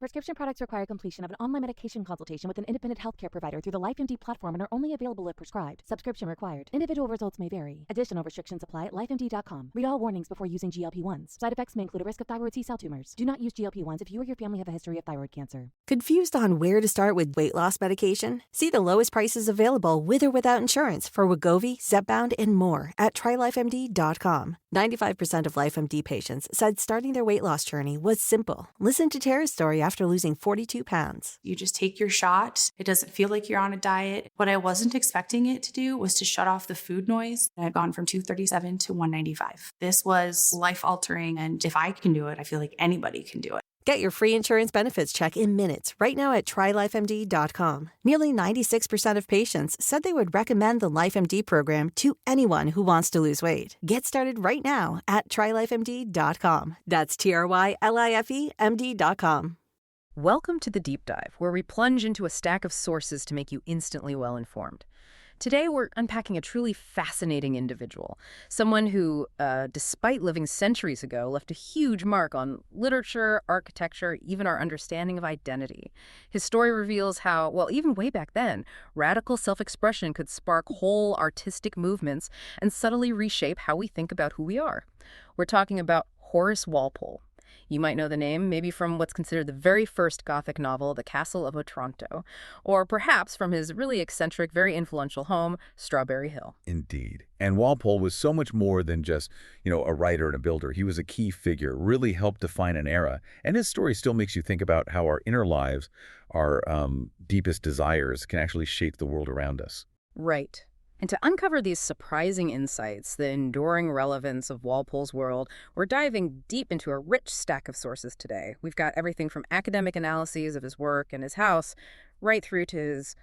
Prescription products require completion of an online medication consultation with an independent healthcare provider through the LifeMD platform and are only available if prescribed. Subscription required. Individual results may vary. Additional restrictions apply at lifemd.com. Read all warnings before using GLP-1s. Side effects may include a risk of thyroid C-cell tumors. Do not use GLP-1s if you or your family have a history of thyroid cancer. Confused on where to start with weight loss medication? See the lowest prices available with or without insurance for Wegovy, Zepbound, and more at TryLifeMD.com. 95% of LifeMD patients said starting their weight loss journey was simple. Listen to Tara's story after losing 42 pounds. You just take your shot. It doesn't feel like you're on a diet. What I wasn't expecting it to do was to shut off the food noise. I've gone from 237 to 195. This was life-altering, and if I can do it, I feel like anybody can do it. Get your free insurance benefits check in minutes right now at TryLifeMD.com. Nearly 96% of patients said they would recommend the LifeMD program to anyone who wants to lose weight. Get started right now at TryLifeMD.com. That's TryLifeMD.com. Welcome to the Deep Dive, where we plunge into a stack of sources to make you instantly well-informed. Today, we're unpacking a truly fascinating individual, someone who, despite living centuries ago, left a huge mark on literature, architecture, even our understanding of identity. His story reveals how, well, even way back then, radical self-expression could spark whole artistic movements and subtly reshape how we think about who we are. We're talking about Horace Walpole. You might know the name maybe from what's considered the very first Gothic novel, The Castle of Otranto, or perhaps from his really eccentric, very influential home, Strawberry Hill. Indeed. And Walpole was so much more than just, a writer and a builder. He was a key figure, really helped define an era. And his story still makes you think about how our inner lives, our deepest desires, can actually shape the world around us. Right. And to uncover these surprising insights, the enduring relevance of Walpole's world, we're diving deep into a rich stack of sources today. We've got everything from academic analyses of his work and his house, right through to his,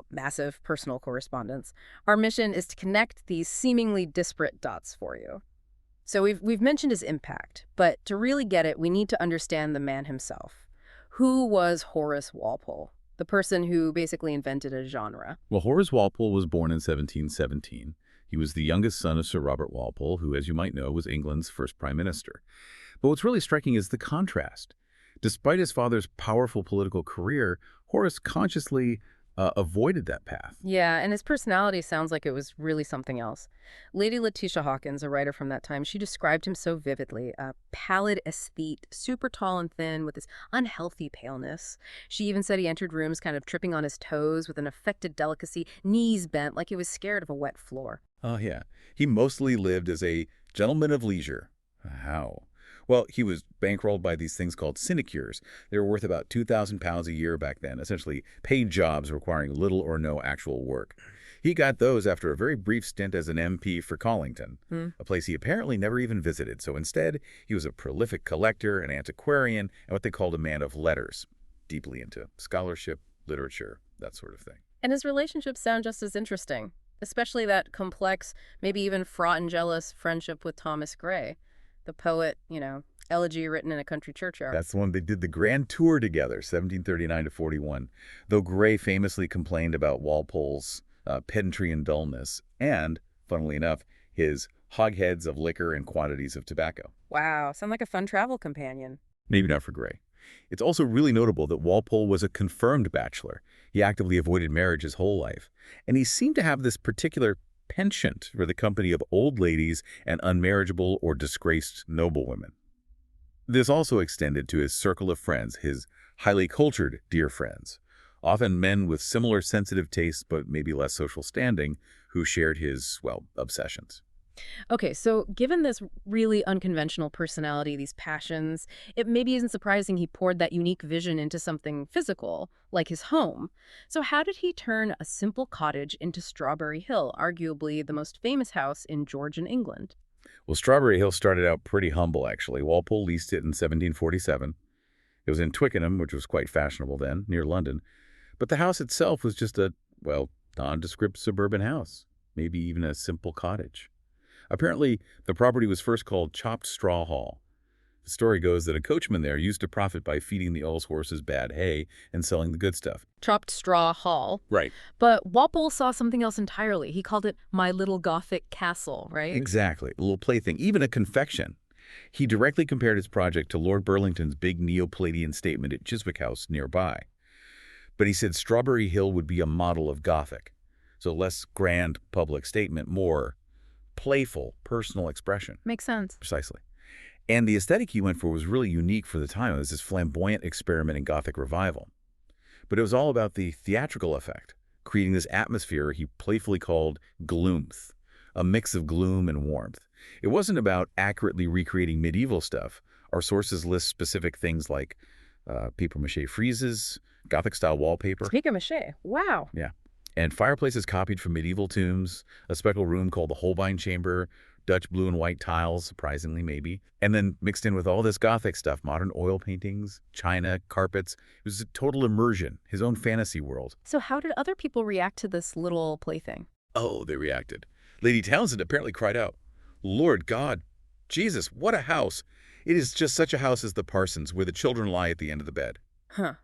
massive personal correspondence. Our mission is to connect these seemingly disparate dots for you. So we've mentioned his impact, but to really get it, we need to understand the man himself. Who was Horace Walpole? The person who basically invented a genre. Well, Horace Walpole was born in 1717. He was the youngest son of Sir Robert Walpole, who, as you might know, was England's first prime minister. But what's really striking is the contrast. Despite his father's powerful political career, Horace consciously avoided that path. Yeah, and his personality sounds like it was really something else. Lady Letitia Hawkins, a writer from that time, she described him so vividly. A pallid aesthete, super tall and thin, with this unhealthy paleness. She even said he entered rooms kind of tripping on his toes with an affected delicacy, knees bent like he was scared of a wet floor. Oh, yeah. He mostly lived as a gentleman of leisure. How? Well, he was bankrolled by these things called sinecures. They were worth about £2,000 a year back then, essentially paid jobs requiring little or no actual work. He got those after a very brief stint as an MP for Collington, a place he apparently never even visited. So instead, he was a prolific collector, an antiquarian, and what they called a man of letters, deeply into scholarship, literature, that sort of thing. And his relationships sound just as interesting, especially that complex, maybe even fraught and jealous friendship with Thomas Gray. The poet, elegy written in a country churchyard. That's the one they did the grand tour together, 1739 to 41. Though Gray famously complained about Walpole's pedantry and dullness, and, funnily enough, his hogsheads of liquor and quantities of tobacco. Wow, sound like a fun travel companion. Maybe not for Gray. It's also really notable that Walpole was a confirmed bachelor. He actively avoided marriage his whole life, and he seemed to have this particular penchant for the company of old ladies and unmarriageable or disgraced noblewomen. This also extended to his circle of friends, his highly cultured dear friends, often men with similar sensitive tastes but maybe less social standing, who shared his, obsessions. Okay, so given this really unconventional personality, these passions, it maybe isn't surprising he poured that unique vision into something physical, like his home. So how did he turn a simple cottage into Strawberry Hill, arguably the most famous house in Georgian England? Well, Strawberry Hill started out pretty humble, actually. Walpole leased it in 1747. It was in Twickenham, which was quite fashionable then, near London. But the house itself was just a, nondescript suburban house, maybe even a simple cottage. Apparently, the property was first called Chopped Straw Hall. The story goes that a coachman there used to profit by feeding the Earl's horses bad hay and selling the good stuff. Chopped Straw Hall. Right. But Walpole saw something else entirely. He called it my little Gothic castle, right? Exactly. A little plaything, even a confection. He directly compared his project to Lord Burlington's big Neo-Palladian statement at Chiswick House nearby. But he said Strawberry Hill would be a model of Gothic. So less grand public statement, more playful personal expression. Makes sense. Precisely. And the aesthetic he went for was really unique for the time. It was this flamboyant experiment in Gothic revival. But it was all about the theatrical effect, creating this atmosphere he playfully called gloomth, a mix of gloom and warmth. It wasn't about accurately recreating medieval stuff. Our sources list specific things like papier-mâché friezes, Gothic-style wallpaper. Papier-mâché. Wow. Yeah. And fireplaces copied from medieval tombs, a special room called the Holbein Chamber, Dutch blue and white tiles, surprisingly maybe. And then mixed in with all this Gothic stuff, modern oil paintings, china, carpets. It was a total immersion, his own fantasy world. So how did other people react to this little plaything? Oh, they reacted. Lady Townsend apparently cried out, "Lord God, Jesus, what a house! It is just such a house as the Parsons, where the children lie at the end of the bed." Huh.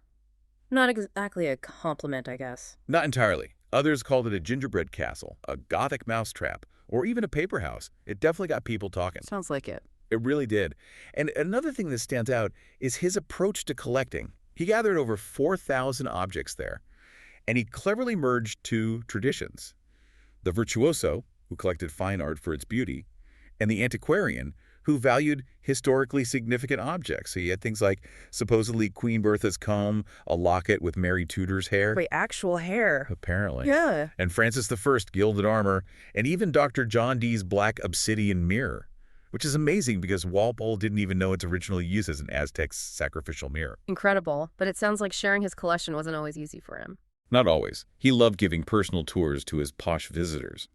Not exactly a compliment, I guess. Not entirely. Others called it a gingerbread castle, a Gothic mousetrap, or even a paper house. It definitely got people talking. Sounds like it. It really did. And another thing that stands out is his approach to collecting. He gathered over 4,000 objects there, and he cleverly merged two traditions: the virtuoso, who collected fine art for its beauty, and the antiquarian, who valued historically significant objects. So you had things like supposedly Queen Bertha's comb, a locket with Mary Tudor's hair. Wait, actual hair? Apparently. Yeah. And Francis I gilded armor, and even Dr. John Dee's black obsidian mirror, which is amazing because Walpole didn't even know its original use as an Aztec sacrificial mirror. Incredible, but it sounds like sharing his collection wasn't always easy for him. Not always. He loved giving personal tours to his posh visitors.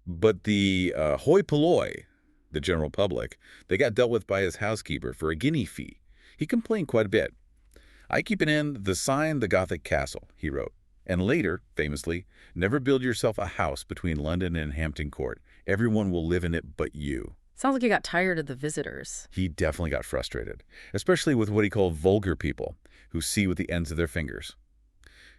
But the hoi polloi, the general public, they got dealt with by his housekeeper for a guinea fee. He complained quite a bit. "I keep an inn, the sign, the Gothic castle," he wrote. And later, famously, "Never build yourself a house between London and Hampton Court. Everyone will live in it but you." Sounds like he got tired of the visitors. He definitely got frustrated, especially with what he called vulgar people, who see with the ends of their fingers.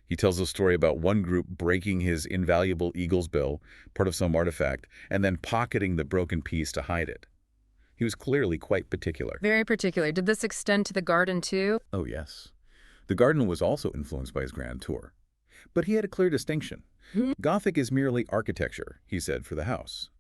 He tells a story about one group breaking his invaluable eagle's bill, part of some artifact, and then pocketing the broken piece to hide it. He was clearly quite particular. Very particular. Did this extend to the garden too? Oh, yes. The garden was also influenced by his grand tour. But he had a clear distinction. Gothic is merely architecture, he said, for the house.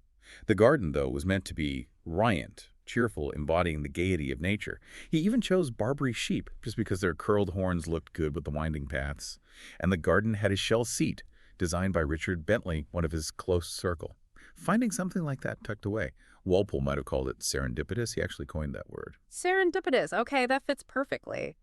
The garden, though, was meant to be riant, cheerful, embodying the gaiety of nature. He even chose Barbary sheep, just because their curled horns looked good with the winding paths. And the garden had a shell seat, designed by Richard Bentley, one of his close circle. Finding something like that tucked away. Walpole might have called it serendipitous. He actually coined that word. Serendipitous. Okay, that fits perfectly.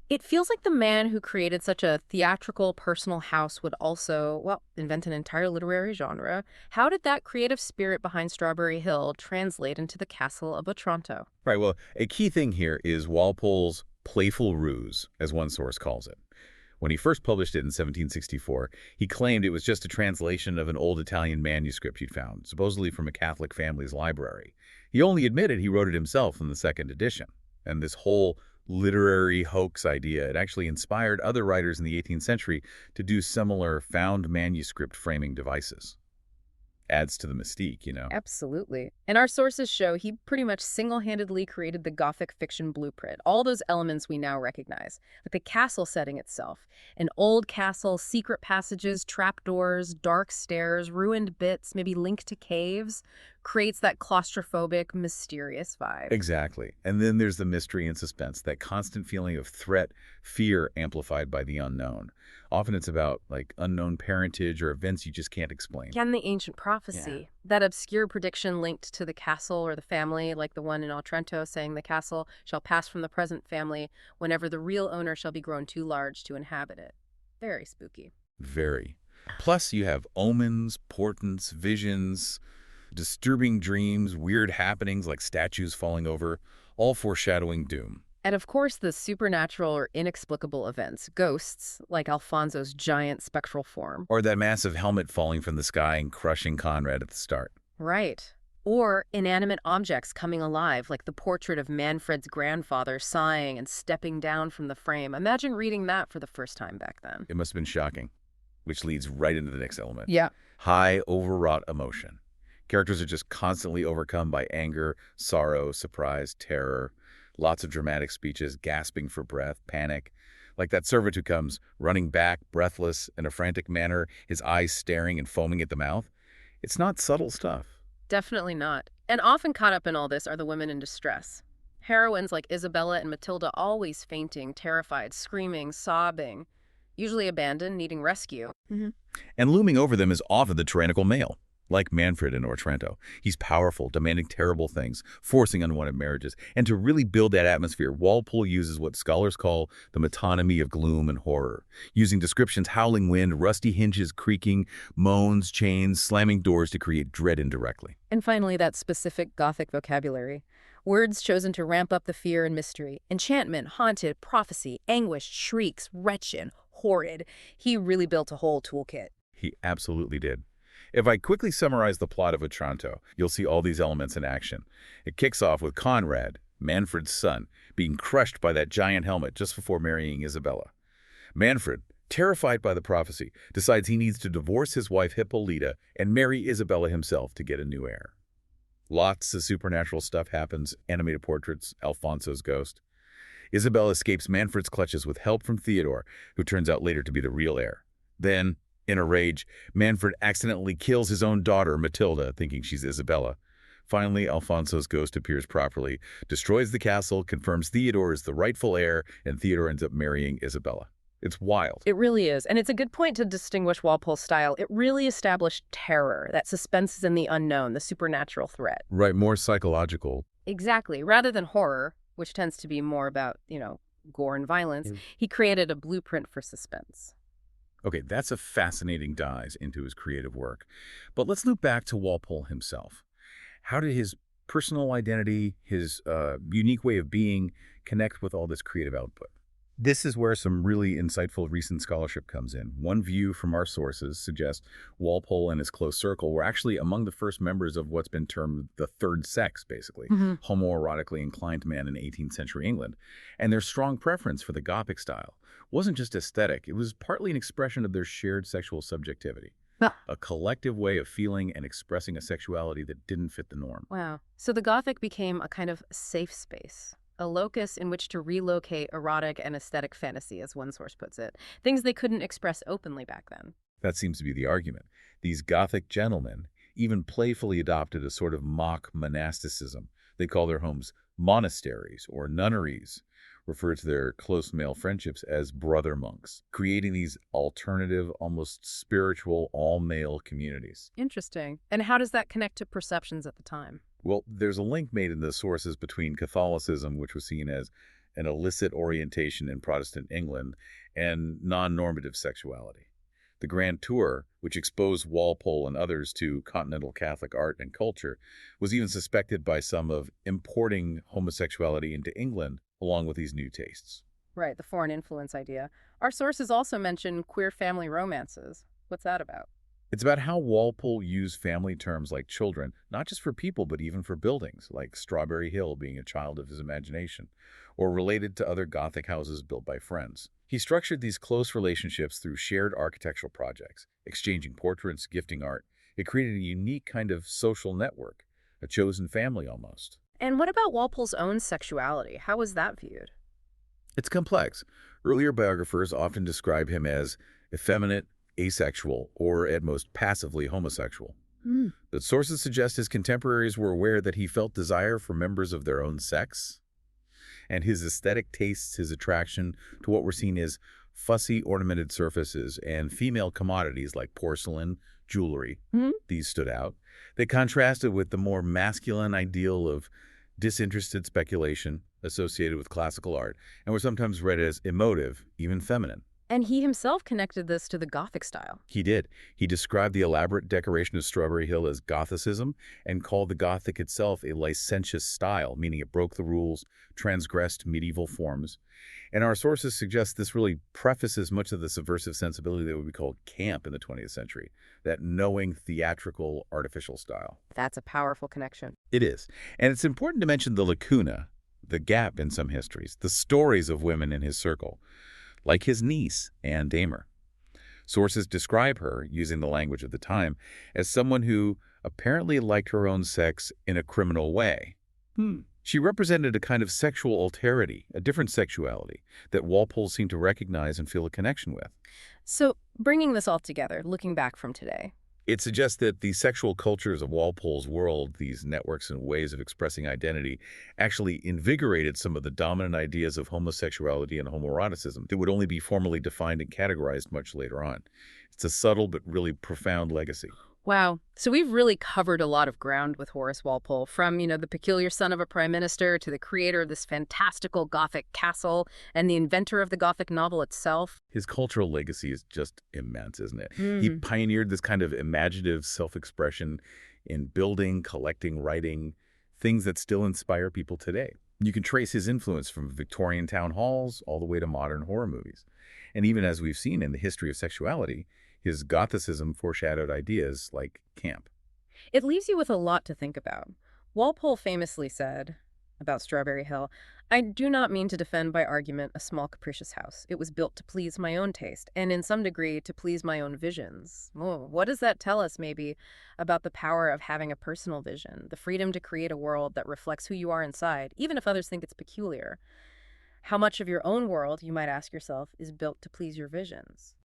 It feels like the man who created such a theatrical, personal house would also, well, invent an entire literary genre. How did that creative spirit behind Strawberry Hill translate into the Castle of Otranto? Right, well, a key thing here is Walpole's playful ruse, as one source calls it. When he first published it in 1764, he claimed it was just a translation of an old Italian manuscript he'd found, supposedly from a Catholic family's library. He only admitted he wrote it himself in the second edition. And this whole literary hoax idea, it actually inspired other writers in the 18th century to do similar found manuscript framing devices. Adds to the mystique, you know. Absolutely. And our sources show he pretty much single-handedly created the Gothic fiction blueprint, all those elements we now recognize, like the castle setting itself. An old castle, secret passages, trapdoors, dark stairs, ruined bits, maybe linked to caves, creates that claustrophobic, mysterious vibe. Exactly. And then there's the mystery and suspense, that constant feeling of threat, fear amplified by the unknown. Often it's about, like, unknown parentage or events you just can't explain. And the ancient prophecy, that obscure prediction linked to the castle or the family, like the one in Otranto saying the castle shall pass from the present family whenever the real owner shall be grown too large to inhabit it. Very spooky. Very. Plus, you have omens, portents, visions, disturbing dreams, weird happenings like statues falling over, all foreshadowing doom. And of course, the supernatural or inexplicable events, ghosts, like Alfonso's giant spectral form. Or that massive helmet falling from the sky and crushing Conrad at the start. Right. Or inanimate objects coming alive, like the portrait of Manfred's grandfather sighing and stepping down from the frame. Imagine reading that for the first time back then. It must have been shocking, which leads right into the next element. Yeah. High, overwrought emotion. Characters are just constantly overcome by anger, sorrow, surprise, terror, lots of dramatic speeches, gasping for breath, panic. Like that servant who comes running back, breathless, in a frantic manner, his eyes staring and foaming at the mouth. It's not subtle stuff. Definitely not. And often caught up in all this are the women in distress. Heroines like Isabella and Matilda always fainting, terrified, screaming, sobbing, usually abandoned, needing rescue. And looming over them is often the tyrannical male, like Manfred in Otranto. He's powerful, demanding terrible things, forcing unwanted marriages. And to really build that atmosphere, Walpole uses what scholars call the metonymy of gloom and horror, using descriptions howling wind, rusty hinges creaking, moans, chains, slamming doors to create dread indirectly. And finally, that specific Gothic vocabulary. Words chosen to ramp up the fear and mystery. Enchantment, haunted, prophecy, anguish, shrieks, wretched, horrid. He really built a whole toolkit. He absolutely did. If I quickly summarize the plot of Otranto, you'll see all these elements in action. It kicks off with Conrad, Manfred's son, being crushed by that giant helmet just before marrying Isabella. Manfred, terrified by the prophecy, decides he needs to divorce his wife Hippolyta and marry Isabella himself to get a new heir. Lots of supernatural stuff happens, animated portraits, Alfonso's ghost. Isabella escapes Manfred's clutches with help from Theodore, who turns out later to be the real heir. Then, in a rage, Manfred accidentally kills his own daughter, Matilda, thinking she's Isabella. Finally, Alfonso's ghost appears properly, destroys the castle, confirms Theodore is the rightful heir, and Theodore ends up marrying Isabella. It's wild. It really is. And it's a good point to distinguish Walpole's style. It really established terror, that suspense is in the unknown, the supernatural threat. Right, more psychological. Exactly. Rather than horror, which tends to be more about, gore and violence, he created a blueprint for suspense. Okay, that's a fascinating dive into his creative work. But let's loop back to Walpole himself. How did his personal identity, his unique way of being, connect with all this creative output? This is where some really insightful recent scholarship comes in. One view from our sources suggests Walpole and his close circle were actually among the first members of what's been termed the third sex, basically, homoerotically inclined man in 18th century England. And their strong preference for the Gothic style wasn't just aesthetic, it was partly an expression of their shared sexual subjectivity. A collective way of feeling and expressing a sexuality that didn't fit the norm. Wow. So the Gothic became a kind of safe space, a locus in which to relocate erotic and aesthetic fantasy, as one source puts it, things they couldn't express openly back then. That seems to be the argument. These Gothic gentlemen even playfully adopted a sort of mock monasticism. They call their homes monasteries or nunneries, refer to their close male friendships as brother monks, creating these alternative, almost spiritual, all-male communities. Interesting. And how does that connect to perceptions at the time? Well, there's a link made in the sources between Catholicism, which was seen as an illicit orientation in Protestant England, and non-normative sexuality. The Grand Tour, which exposed Walpole and others to continental Catholic art and culture, was even suspected by some of importing homosexuality into England along with these new tastes. Right, the foreign influence idea. Our sources also mention queer family romances. What's that about? It's about how Walpole used family terms like children, not just for people, but even for buildings, like Strawberry Hill being a child of his imagination, or related to other Gothic houses built by friends. He structured these close relationships through shared architectural projects, exchanging portraits, gifting art. It created a unique kind of social network, a chosen family almost. And what about Walpole's own sexuality? How was that viewed? It's complex. Earlier biographers often describe him as effeminate, asexual, or at most passively homosexual. But sources suggest his contemporaries were aware that he felt desire for members of their own sex, and his aesthetic tastes, his attraction to what were seen as fussy ornamented surfaces and female commodities like porcelain, jewelry. These stood out. They contrasted with the more masculine ideal of disinterested speculation associated with classical art, and were sometimes read as emotive, even feminine. And he himself connected this to the Gothic style. He did. He described the elaborate decoration of Strawberry Hill as Gothicism and called the Gothic itself a licentious style, meaning it broke the rules, transgressed medieval forms. And our sources suggest this really prefaces much of the subversive sensibility that would be called camp in the 20th century, that knowing, theatrical, artificial style. That's a powerful connection. It is. And it's important to mention the lacuna, the gap in some histories, the stories of women in his circle, like his niece, Anne Damer. Sources describe her, using the language of the time, as someone who apparently liked her own sex in a criminal way. She represented a kind of sexual alterity, a different sexuality, that Walpole seemed to recognize and feel a connection with. So, bringing this all together, looking back from today. It suggests that the sexual cultures of Walpole's world, these networks and ways of expressing identity, actually invigorated some of the dominant ideas of homosexuality and homoeroticism that would only be formally defined and categorized much later on. It's a subtle but really profound legacy. Wow. So we've really covered a lot of ground with Horace Walpole, from, the peculiar son of a prime minister to the creator of this fantastical Gothic castle and the inventor of the Gothic novel itself. His cultural legacy is just immense, isn't it? He pioneered this kind of imaginative self-expression in building, collecting, writing, things that still inspire people today. You can trace his influence from Victorian town halls all the way to modern horror movies. And even as we've seen in the history of sexuality, his Gothicism foreshadowed ideas like camp. It leaves you with a lot to think about. Walpole famously said about Strawberry Hill, "I do not mean to defend by argument a small capricious house. It was built to please my own taste, and in some degree to please my own visions." Oh, what does that tell us, maybe, about the power of having a personal vision, the freedom to create a world that reflects who you are inside, even if others think it's peculiar? How much of your own world, you might ask yourself, is built to please your visions?